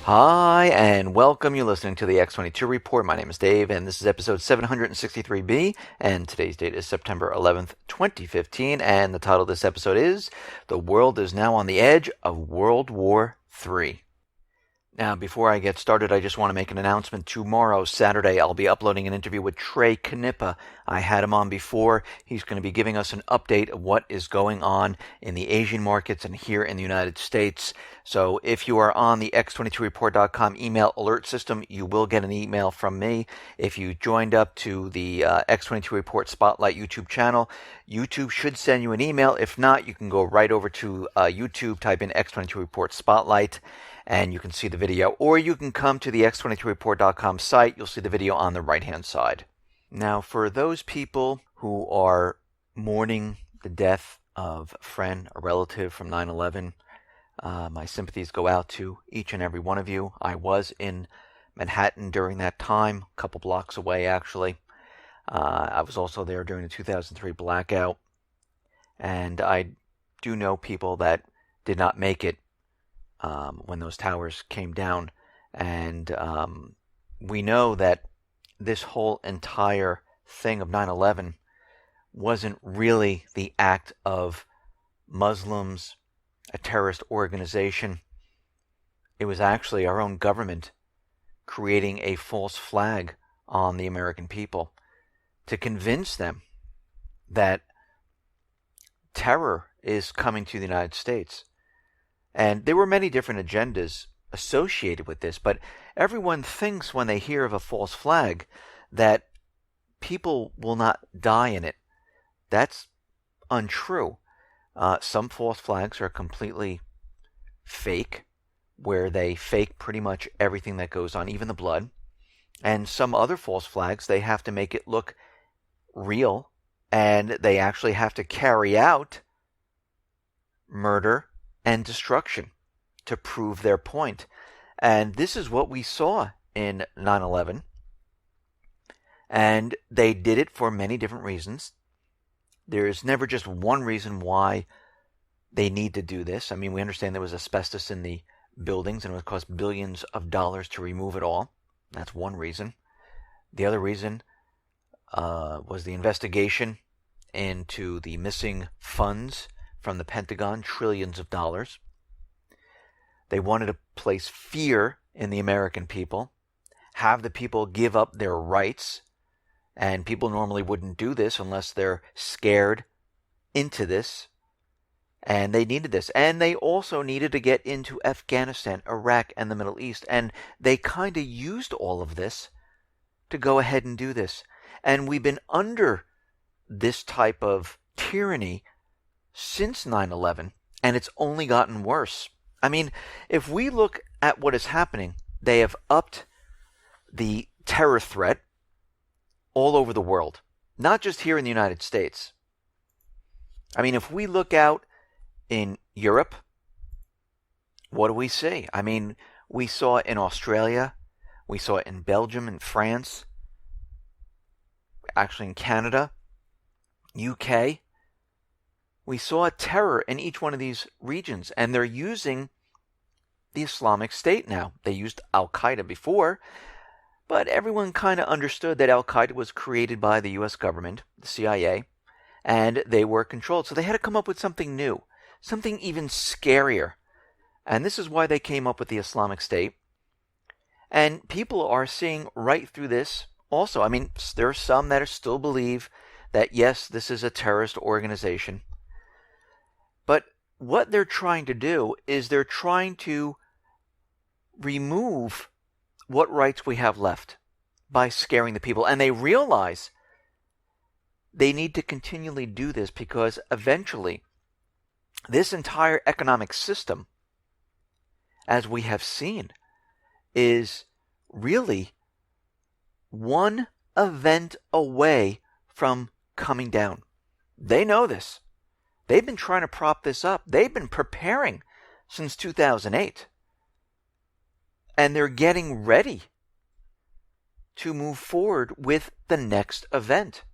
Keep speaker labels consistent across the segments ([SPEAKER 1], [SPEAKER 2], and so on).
[SPEAKER 1] Hi, and welcome. You're listening to the X22 Report. My name is Dave, and this is episode 763B, and today's date is September 11th, 2015, and the title of this episode is The World is Now on the Edge of World War III. Now, before I get started, I just want to make an announcement. Tomorrow, Saturday, I'll be uploading an interview with Trey Knippa. I had him on before. He's going to be giving us an update of what is going on in the Asian markets and here in the United States. So if you are on the X22Report.com email alert system, you will get an email from me. If you joined up to the X22 Report Spotlight YouTube channel, YouTube should send you an email. If not, you can go right over to YouTube, type in X22 Report Spotlight, and you can see the video. Or you can come to the X22Report.com site. You'll see the video on the right-hand side. Now, for those people who are mourning the death of a friend, a relative from 9/11, my sympathies go out to each and every one of you. I was in Manhattan during that time, a couple blocks away, actually. I was also there during the 2003 blackout. And I do know people that did not make it when those towers came down. And we know that this whole entire thing of 9/11 wasn't really the act of Muslims, a terrorist organization. It was actually our own government creating a false flag on the American people to convince them that terror is coming to the United States. And there were many different agendas associated with this, but everyone thinks when they hear of a false flag that people will not die in it. That's untrue. Some false flags are completely fake, where they fake pretty much everything that goes on, even the blood. And some other false flags, they have to make it look real, and they actually have to carry out murder and destruction to prove their point. And this is what we saw in 9/11. And they did it for many different reasons. There's never just one reason why they need to do this. I mean, we understand there was asbestos in the buildings and it would cost billions of dollars to remove it all. That's one reason. The other reason was the investigation into the missing funds from the Pentagon, trillions of dollars. They wanted to place fear in the American people, have the people give up their rights, and people normally wouldn't do this unless they're scared into this, and they needed this. And they also needed to get into Afghanistan, Iraq, and the Middle East, and they kind of used all of this to go ahead and do this. And we've been under this type of tyranny since 9/11, and it's only gotten worse. I mean, if we look at what is happening, they have upped the terror threat all over the world, not just here in the United States. I mean, if we look out in Europe, what do we see? I mean, we saw it in Australia, we saw it in Belgium and France, actually in Canada, UK. We saw terror in each one of these regions, and they're using the Islamic State now. They used Al-Qaeda before, but everyone kind of understood that Al-Qaeda was created by the U.S. government, the CIA, and they were controlled. So they had to come up with something new, something even scarier. And this is why they came up with the Islamic State. And people are seeing right through this also. I mean, there are some that still believe that, yes, this is a terrorist organization. But what they're trying to do is they're trying to remove what rights we have left by scaring the people. And they realize they need to continually do this because eventually this entire economic system, as we have seen, is really one event away from coming down. They know this. They've been trying to prop this up. They've been preparing since 2008. And they're getting ready to move forward with the next event.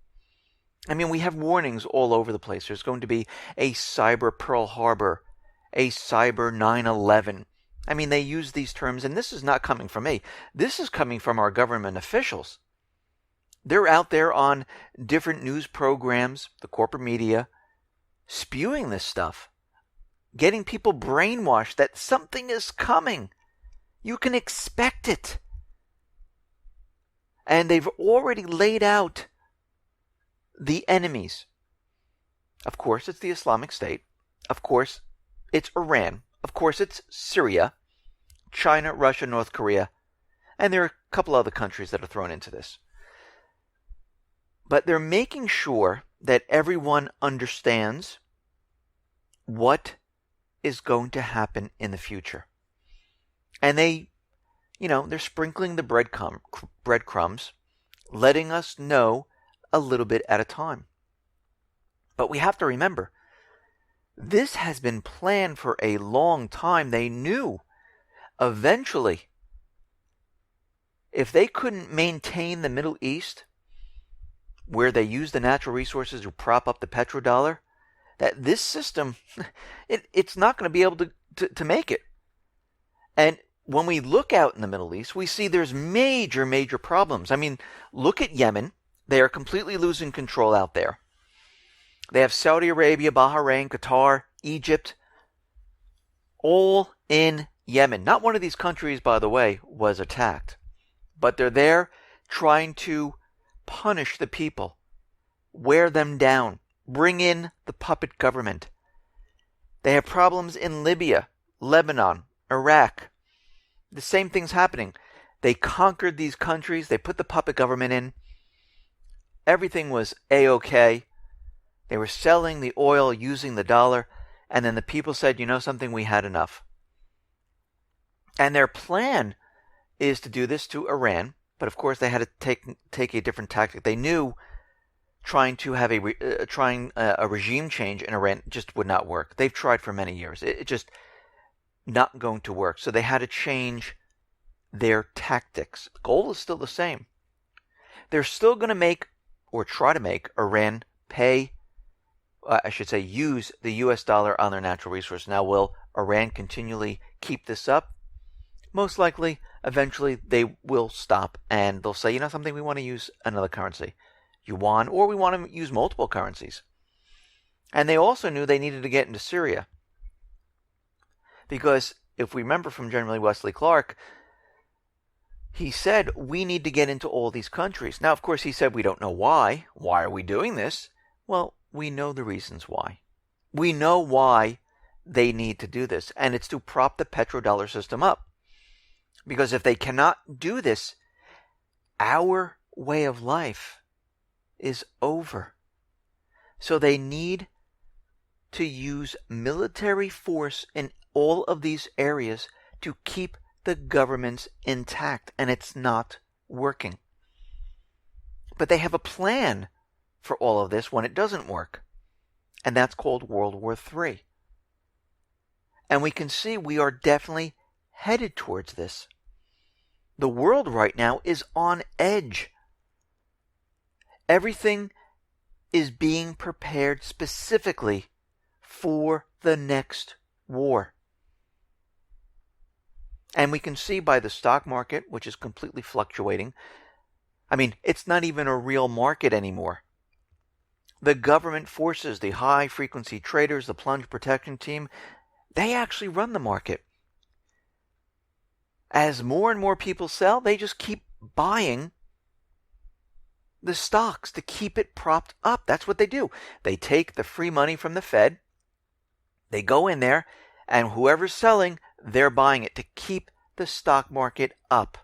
[SPEAKER 1] I mean, we have warnings all over the place. There's going to be a cyber Pearl Harbor, a cyber 9/11. I mean, they use these terms, and this is not coming from me. This is coming from our government officials. They're out there on different news programs, the corporate media, spewing this stuff, getting people brainwashed that something is coming. You can expect it. And they've already laid out the enemies. Of course, it's the Islamic State. Of course, it's Iran. Of course, it's Syria, China, Russia, North Korea, and there are a couple other countries that are thrown into this. But they're making sure that everyone understands what is going to happen in the future. And they're sprinkling the breadcrumbs, letting us know a little bit at a time. But we have to remember, this has been planned for a long time. They knew eventually, if they couldn't maintain the Middle East, where they use the natural resources to prop up the petrodollar, that this system, it's not going to be able to make it. And when we look out in the Middle East, we see there's major, major problems. I mean, look at Yemen. They are completely losing control out there. They have Saudi Arabia, Bahrain, Qatar, Egypt, all in Yemen. Not one of these countries, by the way, was attacked. But they're there trying to punish the people, wear them down, bring in the puppet government. They have problems in Libya, Lebanon, Iraq. The same thing's happening. They conquered these countries. They put the puppet government in. Everything was A-OK. They were selling the oil using the dollar. And then the people said, you know something, we had enough. And their plan is to do this to Iran. But of course, they had to take a different tactic. They knew trying to have a regime change in Iran just would not work. They've tried for many years. It just not going to work. So they had to change their tactics. The goal is still the same. They're still going to make, or try to make, Iran pay, use the US dollar on their natural resources. Now, will Iran continually keep this up? Most likely, eventually, they will stop and they'll say, you know something, we want to use another currency, yuan, or we want to use multiple currencies. And they also knew they needed to get into Syria. Because if we remember from General Wesley Clark, he said, we need to get into all these countries. Now, of course, he said, we don't know why. Why are we doing this? Well, we know the reasons why. We know why they need to do this. And it's to prop the petrodollar system up. Because if they cannot do this, our way of life is over. So they need to use military force in all of these areas to keep the governments intact. And it's not working. But they have a plan for all of this when it doesn't work. And that's called World War III. And we can see we are definitely headed towards this. The world right now is on edge. Everything is being prepared specifically for the next war. And we can see by the stock market, which is completely fluctuating. I mean, it's not even a real market anymore. The government forces, the high-frequency traders, the plunge protection team, they actually run the market. As more and more people sell, they just keep buying the stocks to keep it propped up. That's what they do. They take the free money from the Fed, they go in there, and whoever's selling, they're buying it to keep the stock market up.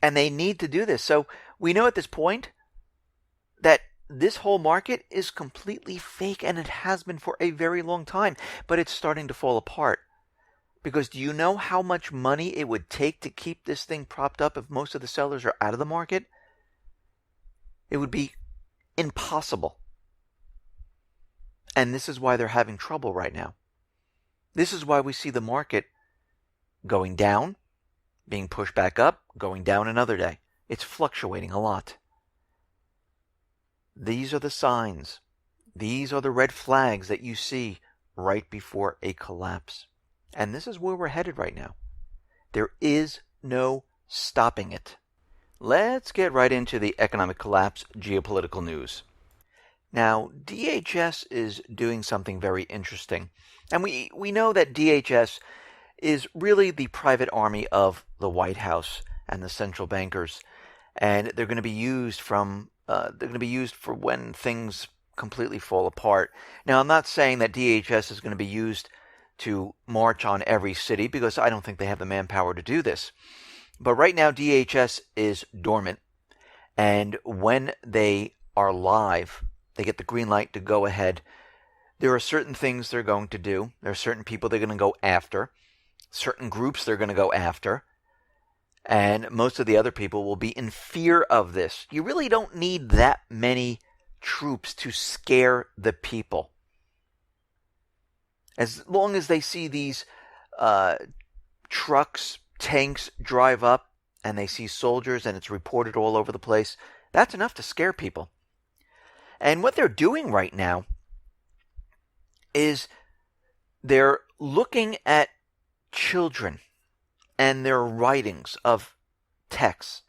[SPEAKER 1] And they need to do this. So we know at this point that this whole market is completely fake, and it has been for a very long time, but it's starting to fall apart. Because do you know how much money it would take to keep this thing propped up if most of the sellers are out of the market? It would be impossible. And this is why they're having trouble right now. This is why we see the market going down, being pushed back up, going down another day. It's fluctuating a lot. These are the signs. These are the red flags that you see right before a collapse. And this is where we're headed right now. There is no stopping it. Let's get right into the economic collapse geopolitical news. Now, DHS is doing something very interesting. And we know that DHS is really the private army of the White House and the central bankers. And they're going to be used for when things completely fall apart. Now, I'm not saying that DHS is going to be used to march on every city, because I don't think they have the manpower to do this. But right now, DHS is dormant. And when they are live, they get the green light to go ahead. There are certain things they're going to do. There are certain people they're going to go after. Certain groups they're going to go after. And most of the other people will be in fear of this. You really don't need that many troops to scare the people. As long as they see these trucks, tanks drive up, and they see soldiers and it's reported all over the place, that's enough to scare people. And what they're doing right now is they're looking at children and their writings of texts.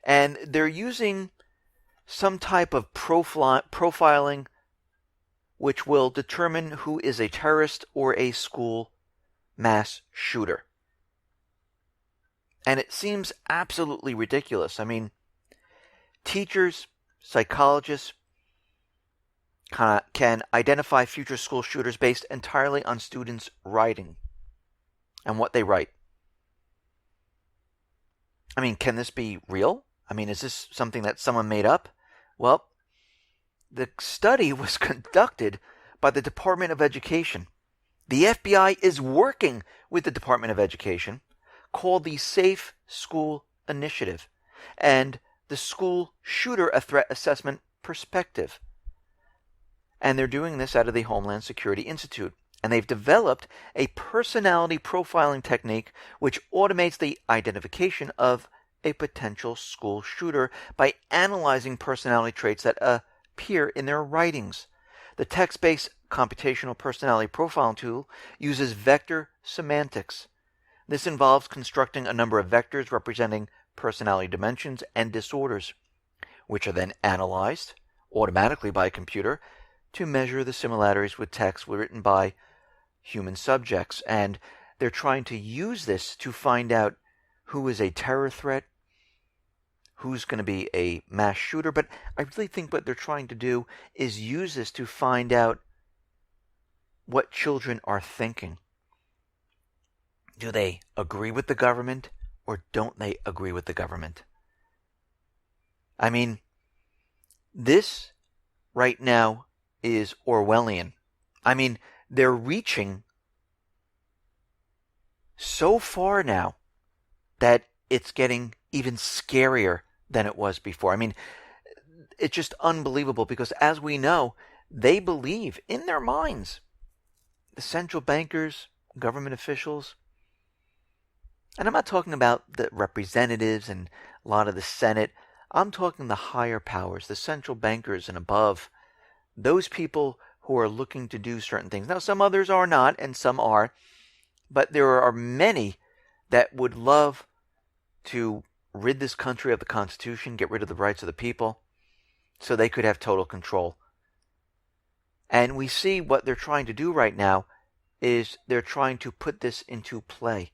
[SPEAKER 1] And they're using some type of profiling which will determine who is a terrorist or a school mass shooter. And it seems absolutely ridiculous. I mean, teachers, psychologists can identify future school shooters based entirely on students' writing and what they write. I mean, can this be real? I mean, is this something that someone made up? Well, the study was conducted by the Department of Education. The FBI is working with the Department of Education, called the Safe School Initiative, and the School Shooter Threat Assessment Perspective. And they're doing this out of the Homeland Security Institute. And they've developed a personality profiling technique which automates the identification of a potential school shooter by analyzing personality traits that appear in their writings. The text-based computational personality profiling tool uses vector semantics. This involves constructing a number of vectors representing personality dimensions and disorders, which are then analyzed automatically by a computer to measure the similarities with text written by human subjects. And they're trying to use this to find out who is a terror threat, who's going to be a mass shooter. But I really think what they're trying to do is use this to find out what children are thinking. Do they agree with the government or don't they agree with the government? I mean, this right now is Orwellian. I mean, they're reaching so far now that it's getting even scarier than it was before. I mean, it's just unbelievable because, as we know, they believe in their minds, the central bankers, government officials, and I'm not talking about the representatives and a lot of the Senate. I'm talking the higher powers, the central bankers and above, those people who are looking to do certain things. Now, some others are not, and some are, but there are many that would love to rid this country of the Constitution, get rid of the rights of the people, so they could have total control. And we see what they're trying to do right now is they're trying to put this into play.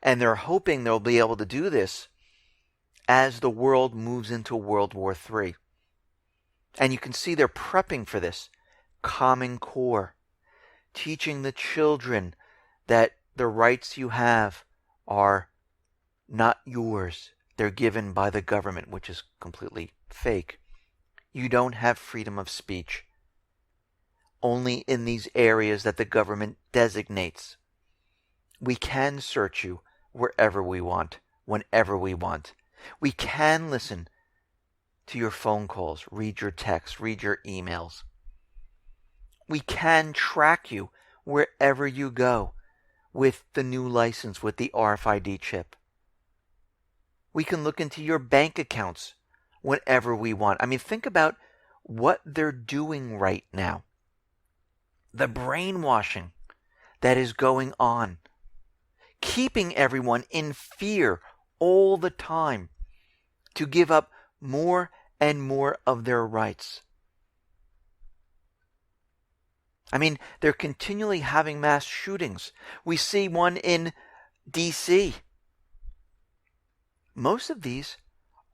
[SPEAKER 1] And they're hoping they'll be able to do this as the world moves into World War III. And you can see they're prepping for this. Common Core. Teaching the children that the rights you have are not yours. They're given by the government, which is completely fake. You don't have freedom of speech. Only in these areas that the government designates. We can search you wherever we want, whenever we want. We can listen to your phone calls, read your texts, read your emails. We can track you wherever you go with the new license, with the RFID chip. We can look into your bank accounts whenever we want. I mean, think about what they're doing right now. The brainwashing that is going on, keeping everyone in fear all the time to give up more and more of their rights. I mean, they're continually having mass shootings. We see one in D.C. Most of these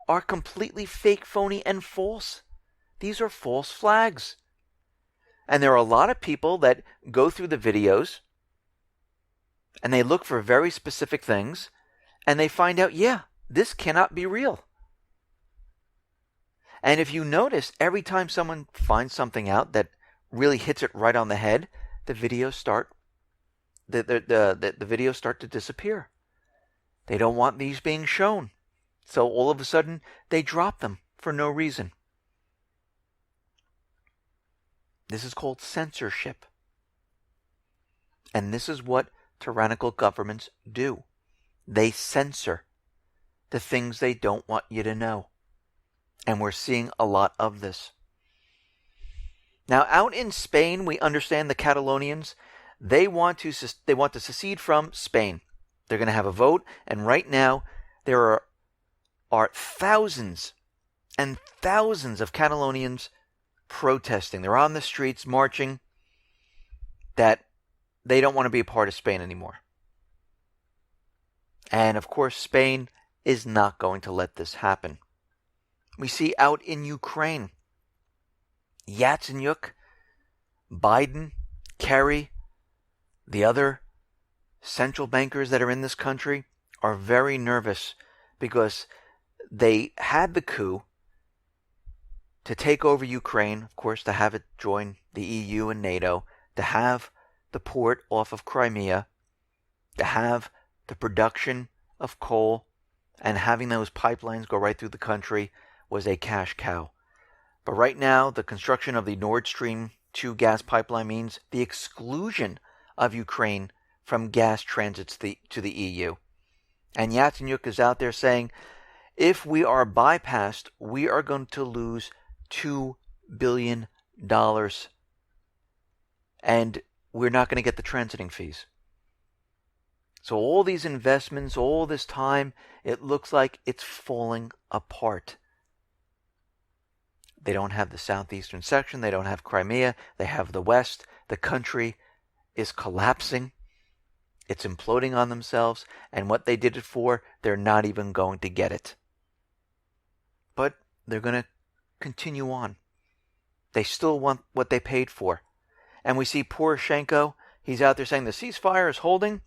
[SPEAKER 1] are completely fake, phony, and false. These are false flags. And there are a lot of people that go through the videos and they look for very specific things and they find out, yeah, this cannot be real. And if you notice, every time someone finds something out that really hits it right on the head, the videos start to disappear. They don't want these being shown. So all of a sudden, they drop them for no reason. This is called censorship. And this is what tyrannical governments do. They censor the things they don't want you to know. And we're seeing a lot of this. Now, out in Spain, we understand the Catalonians, they want to secede from Spain. They're going to have a vote, and right now there are thousands and thousands of Catalonians protesting. They're on the streets marching that they don't want to be a part of Spain anymore. And of course, Spain is not going to let this happen. We see out in Ukraine, Yatsenyuk, Biden, Kerry, the other central bankers that are in this country are very nervous because they had the coup to take over Ukraine, of course, to have it join the EU and NATO, to have the port off of Crimea, to have the production of coal, and having those pipelines go right through the country was a cash cow. But right now, the construction of the Nord Stream 2 gas pipeline means the exclusion of Ukraine from gas transits to the EU. And Yatsenyuk is out there saying, if we are bypassed, we are going to lose $2 billion. And we're not going to get the transiting fees. So all these investments, all this time, it looks like it's falling apart. They don't have the southeastern section. They don't have Crimea. They have the west. The country is collapsing. It's imploding on themselves. And what they did it for, they're not even going to get it. But they're going to continue on. They still want what they paid for. And we see Poroshenko. He's out there saying the ceasefire is holding.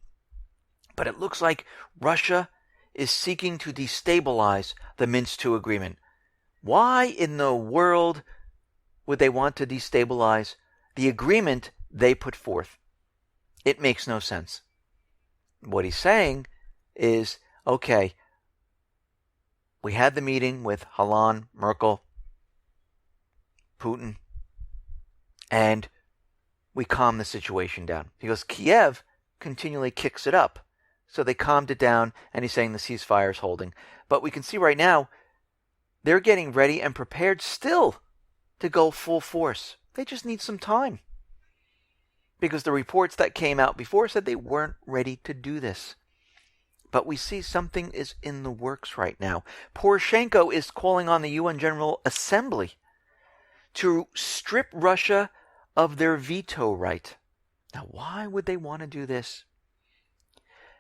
[SPEAKER 1] But it looks like Russia is seeking to destabilize the Minsk II agreement. Why in the world would they want to destabilize the agreement they put forth? It makes no sense. What he's saying is, okay, we had the meeting with Hollande, Merkel, Putin, and we calmed the situation down. Because Kiev continually kicks it up. So they calmed it down, and he's saying the ceasefire is holding. But we can see right now, they're getting ready and prepared still to go full force. They just need some time. Because the reports that came out before said they weren't ready to do this. But we see something is in the works right now. Poroshenko is calling on the UN General Assembly to strip Russia of their veto right. Now, why would they want to do this?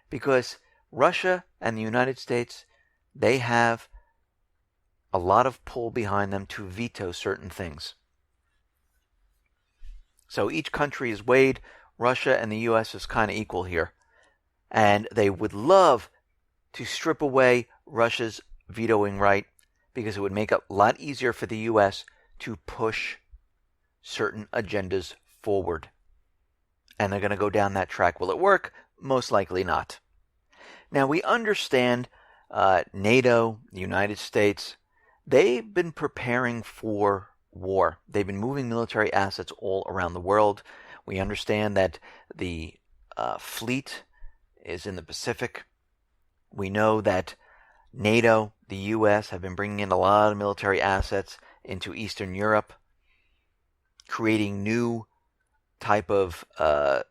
[SPEAKER 1] Because Russia and the United States, they have a lot of pull behind them to veto certain things. So each country is weighed. Russia and the U.S. is kind of equal here. And they would love to strip away Russia's vetoing right because it would make it a lot easier for the U.S. to push certain agendas forward. And they're going to go down that track. Will it work? Most likely not. Now, we understand NATO, the United States, they've been preparing for war. They've been moving military assets all around the world. We understand that the fleet is in the Pacific. We know that NATO, the U.S., have been bringing in a lot of military assets into Eastern Europe, creating new type of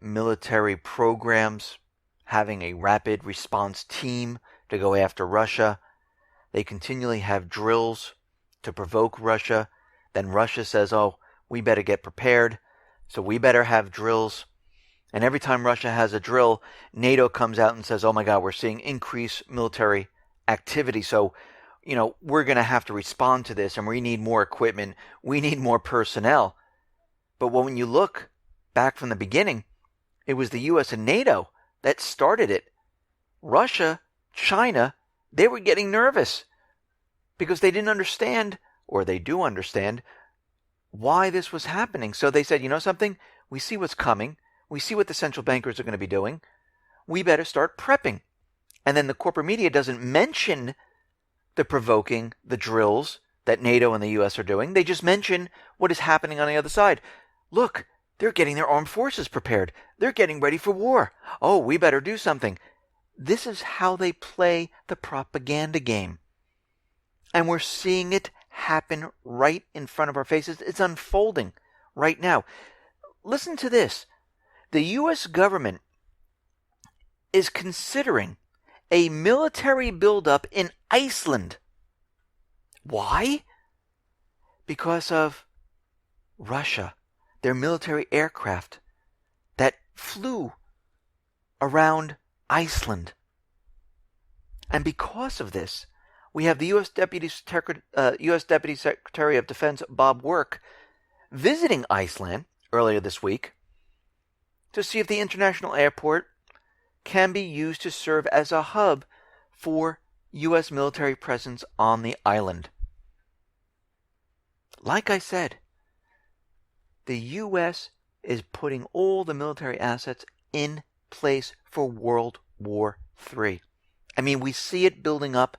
[SPEAKER 1] military programs, having a rapid response team to go after Russia. They continually have drills to provoke Russia. Then Russia says, oh, we better get prepared, so we better have drills. And every time Russia has a drill, NATO comes out and says, oh my God, we're seeing increased military activity. So, we're going to have to respond to this, and we need more equipment. We need more personnel. But when you look back from the beginning, it was the U.S. and NATO that started it. Russia, China, they were getting nervous because they didn't understand, or they do understand, why this was happening. So they said, you know something? We see what's coming. We see what the central bankers are going to be doing. We better start prepping. And then the corporate media doesn't mention the provoking, the drills that NATO and the U.S. are doing. They just mention what is happening on the other side. Look, they're getting their armed forces prepared. They're getting ready for war. Oh, we better do something. This is how they play the propaganda game. And we're seeing it happen right in front of our faces. It's unfolding right now. Listen to this. The U.S. government is considering a military buildup in Iceland. Why? Because of Russia, their military aircraft that flew around Iceland. And because of this, we have the U.S. Deputy Secretary of Defense Bob Work visiting Iceland earlier this week to see if the international airport can be used to serve as a hub for U.S. military presence on the island. Like I said, the U.S. is putting all the military assets in place for World War III. I mean, we see it building up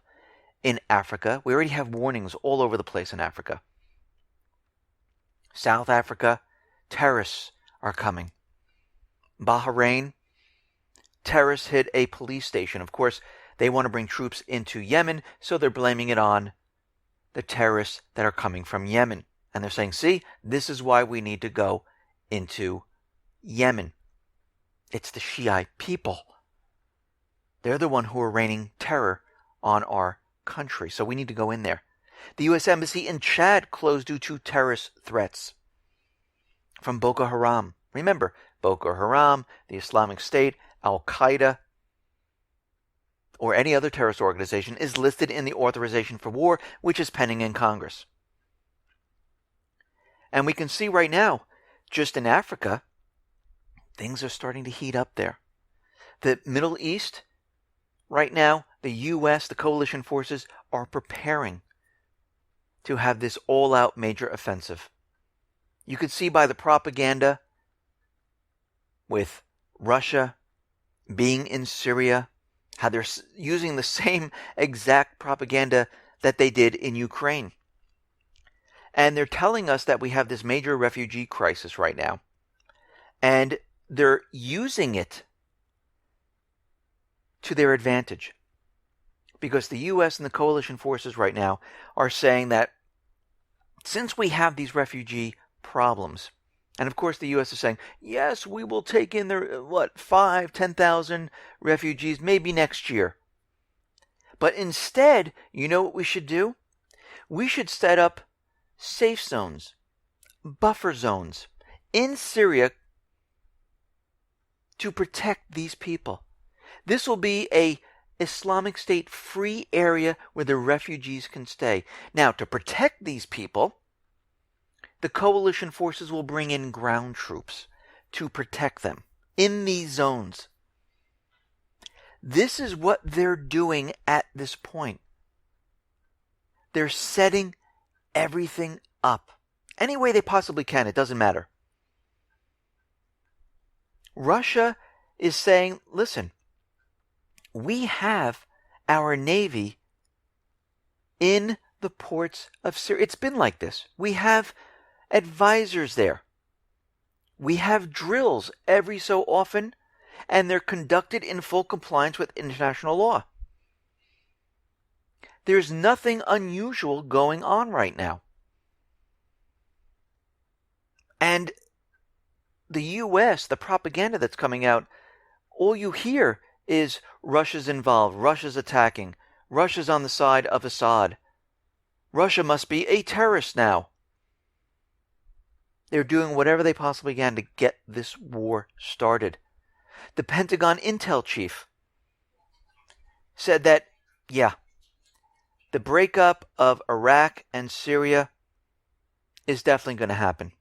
[SPEAKER 1] in Africa. We already have warnings all over the place in Africa. South Africa, terrorists are coming. Bahrain, terrorists hit a police station. Of course, they want to bring troops into Yemen, so they're blaming it on the terrorists that are coming from Yemen. And they're saying, see, this is why we need to go into Yemen. It's the Shiite people. They're the one who are raining terror on our country, so we need to go in there. The U.S. Embassy in Chad closed due to terrorist threats from Boko Haram. Remember, Boko Haram, the Islamic State, Al-Qaeda, or any other terrorist organization is listed in the authorization for war, which is pending in Congress. And we can see right now, just in Africa, things are starting to heat up there. The Middle East, right now, the U.S., the coalition forces, are preparing to have this all-out major offensive. You could see by the propaganda with Russia being in Syria, how they're using the same exact propaganda that they did in Ukraine. And they're telling us that we have this major refugee crisis right now. And they're using it to their advantage. Because the U.S. and the coalition forces right now are saying that since we have these refugee problems, and of course the U.S. is saying, yes, we will take in their, 10,000 refugees, maybe next year. But instead, you know what we should do? We should set up safe zones, buffer zones in Syria to protect these people. This will be a Islamic State free area where the refugees can stay. Now, to protect these people, the coalition forces will bring in ground troops to protect them in these zones. This is what they're doing at this point. They're setting everything up any way they possibly can. It doesn't matter. Russia is saying, listen, we have our navy in the ports of Syria. It's been like this. We have advisors there. We have drills every so often, and they're conducted in full compliance with international law. There's nothing unusual going on right now. And the U.S., the propaganda that's coming out, all you hear is Russia's involved, Russia's attacking, Russia's on the side of Assad. Russia must be a terrorist now. They're doing whatever they possibly can to get this war started. The Pentagon intel chief said that, yeah, the breakup of Iraq and Syria is definitely going to happen.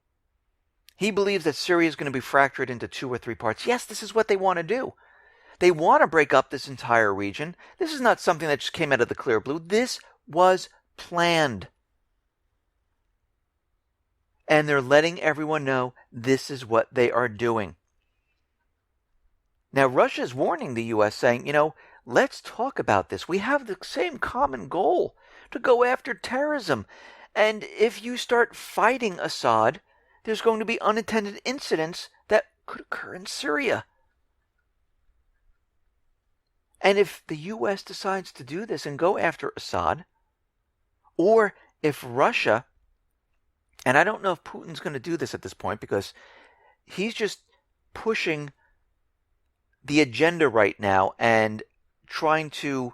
[SPEAKER 1] He believes that Syria is going to be fractured into 2 or 3 parts. Yes, this is what they want to do. They want to break up this entire region. This is not something that just came out of the clear blue. This was planned. And they're letting everyone know this is what they are doing. Now, Russia is warning the U.S., saying, let's talk about this. We have the same common goal, to go after terrorism. And if you start fighting Assad, there's going to be unintended incidents that could occur in Syria. And if the U.S. decides to do this and go after Assad, or if Russia, and I don't know if Putin's going to do this at this point because he's just pushing the agenda right now and trying to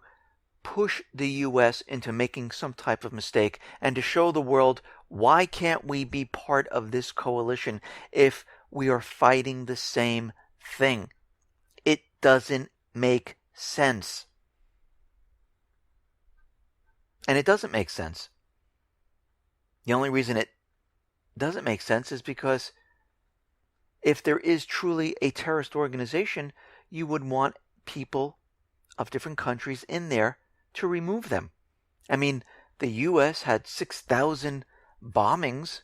[SPEAKER 1] push the U.S. into making some type of mistake and to show the world, why can't we be part of this coalition if we are fighting the same thing? It doesn't make sense. And it doesn't make sense. The only reason it doesn't make sense is because if there is truly a terrorist organization, you would want people of different countries in there to remove them. I mean, the U.S. had 6,000 bombings,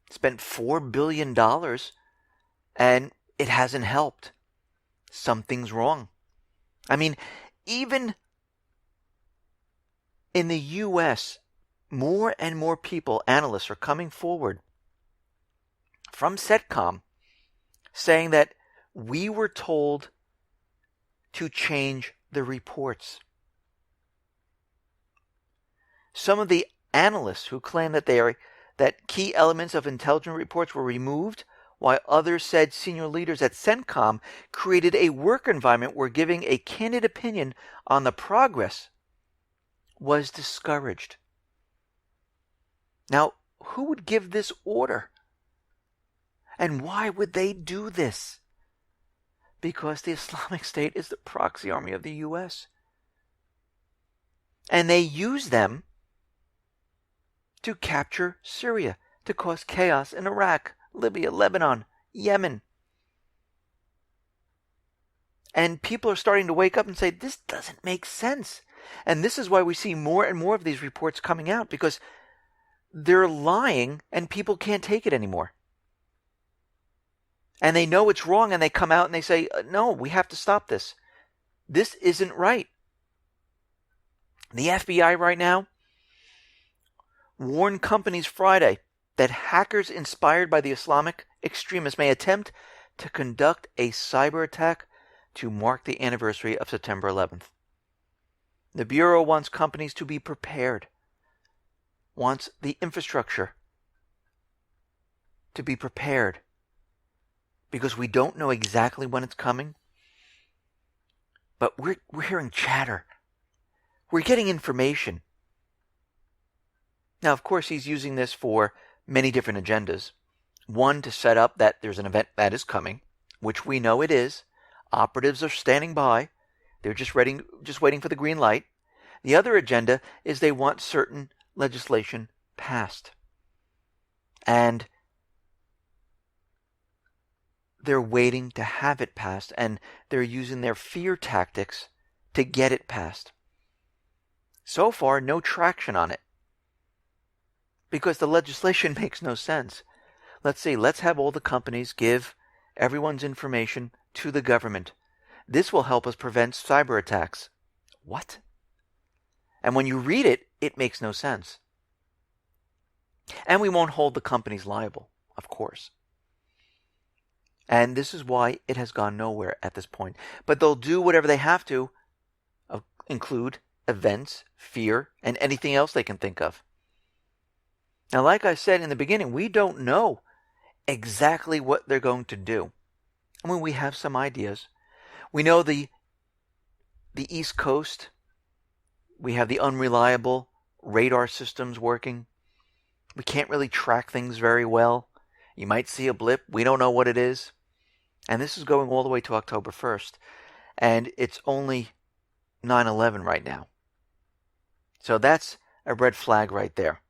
[SPEAKER 1] spent $4 billion, and it hasn't helped. Something's wrong. I mean, even in the U.S., more and more people, analysts, are coming forward from CENTCOM saying that we were told to change the reports. Some of the analysts who claim that key elements of intelligence reports were removed, while others said senior leaders at CENTCOM created a work environment where giving a candid opinion on the progress was discouraged. Now, who would give this order? And why would they do this? Because the Islamic State is the proxy army of the U.S. And they use them to capture Syria, to cause chaos in Iraq, Libya, Lebanon, Yemen. And people are starting to wake up and say, this doesn't make sense. And this is why we see more and more of these reports coming out, because they're lying and people can't take it anymore. And they know it's wrong and they come out and they say, no, we have to stop this. This isn't right. The FBI right now warned companies Friday that hackers inspired by the Islamic extremists may attempt to conduct a cyber attack to mark the anniversary of September 11th. The Bureau wants companies to be prepared, wants the infrastructure to be prepared, because we don't know exactly when it's coming. But we're hearing chatter. We're getting information. Now, of course, he's using this for many different agendas. One, to set up that there's an event that is coming, which we know it is. Operatives are standing by. They're just waiting for the green light. The other agenda is they want certain legislation passed. And they're waiting to have it passed, and they're using their fear tactics to get it passed. So far, no traction on it, because the legislation makes no sense. Let's have all the companies give everyone's information to the government. This will help us prevent cyber attacks. What? And when you read it, it makes no sense. And we won't hold the companies liable, of course. And this is why it has gone nowhere at this point. But they'll do whatever they have to, include events, fear, and anything else they can think of. Now, like I said in the beginning, we don't know exactly what they're going to do. I mean, we have some ideas. We know the East Coast, we have the unreliable radar systems working. We can't really track things very well. You might see a blip. We don't know what it is. And this is going all the way to October 1st. And it's only 9/11 right now. So that's a red flag right there.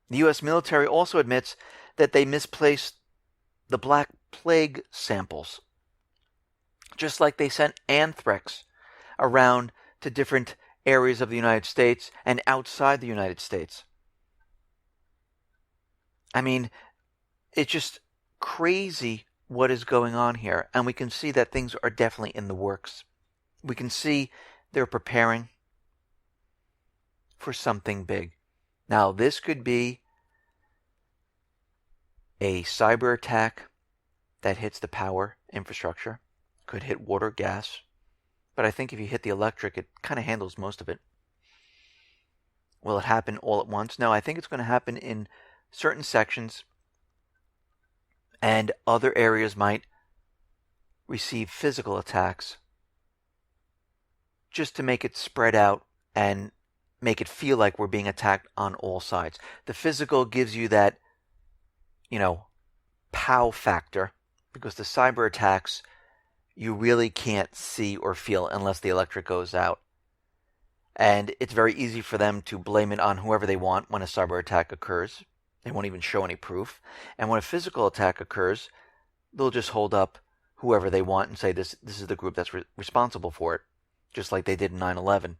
[SPEAKER 1] The U.S. military also admits that they misplaced the Black Plague samples, just like they sent anthrax around to different areas of the United States and outside the United States. I mean, it's just crazy what is going on here, and we can see that things are definitely in the works. We can see they're preparing for something big. Now, this could be a cyber attack that hits the power infrastructure, could hit water, gas, but I think if you hit the electric, it kind of handles most of it. Will it happen all at once? No, I think it's going to happen in certain sections, and other areas might receive physical attacks just to make it spread out and make it feel like we're being attacked on all sides. The physical gives you that, POW factor, because the cyber attacks you really can't see or feel unless the electric goes out. And it's very easy for them to blame it on whoever they want when a cyber attack occurs. They won't even show any proof. And when a physical attack occurs, they'll just hold up whoever they want and say this is the group that's responsible for it, just like they did in 9/11.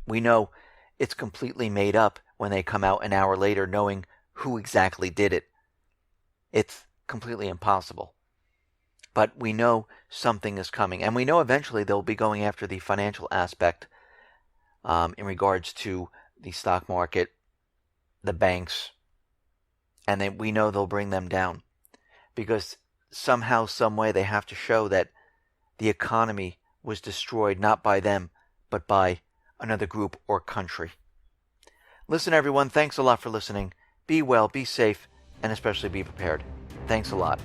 [SPEAKER 1] We know it's completely made up when they come out an hour later knowing who exactly did it. It's completely impossible. But we know something is coming, and we know eventually they'll be going after the financial aspect in regards to the stock market, the banks, and then we know they'll bring them down because somehow, some way, they have to show that the economy was destroyed not by them, but by another group or country. Listen, everyone, thanks a lot for listening. Be well, be safe, and especially be prepared. Thanks a lot.